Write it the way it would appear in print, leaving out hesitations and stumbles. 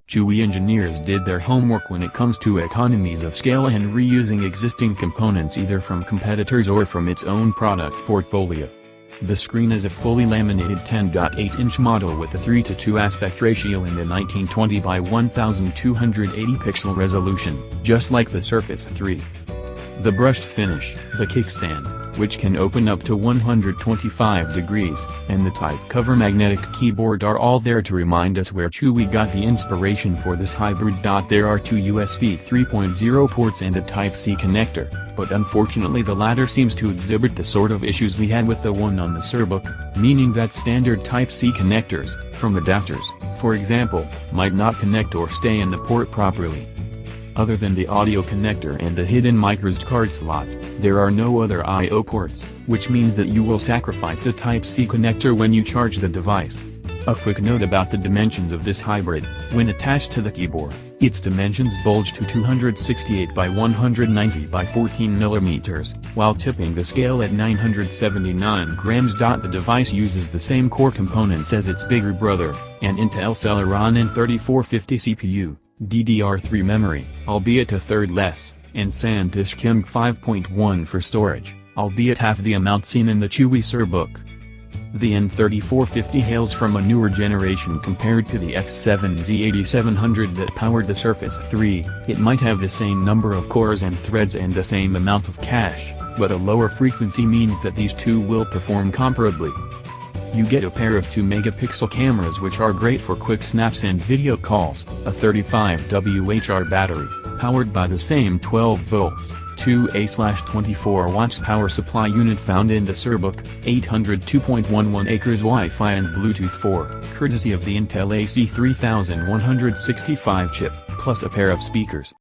Chuwi engineers did their homework when it comes to economies of scale and reusing existing components either from competitors or from its own product portfolio. The screen is a fully laminated 10.8-inch model with a 3:2 aspect ratio and a 1920 by 1280 pixel resolution, just like the Surface 3. The brushed finish, the kickstand, which can open up to 125 degrees, and the type cover magnetic keyboard are all there to remind us where Chuwi got the inspiration for this hybrid. There are two USB 3.0 ports and a Type-C connector, but unfortunately the latter seems to exhibit the sort of issues we had with the one on the Surbook, meaning that standard Type-C connectors, from adapters, for example, might not connect or stay in the port properly. Other than the audio connector and the hidden microSD card slot, there are no other I/O ports, which means that you will sacrifice the Type-C connector when you charge the device. A quick note about the dimensions of this hybrid: when attached to the keyboard, its dimensions bulge to 268 by 190 by 14 mm, while tipping the scale at 979 grams. The device uses the same core components as its bigger brother, an Intel Celeron N3450 CPU, DDR3 memory, albeit a third less, and SanDisk M 5.1 for storage, albeit half the amount seen in the Chuwi Surbook. The N3450 hails from a newer generation compared to the X7 Z8700 that powered the Surface 3. It might have the same number of cores and threads and the same amount of cache, but a lower frequency means that these two will perform comparably. You get a pair of 2-megapixel cameras which are great for quick snaps and video calls, a 35Wh battery, powered by the same 12 volts, 2A/24 watts power supply unit found in the Surbook, 802.11 acres Wi-Fi and Bluetooth 4, courtesy of the Intel AC3165 chip, plus a pair of speakers.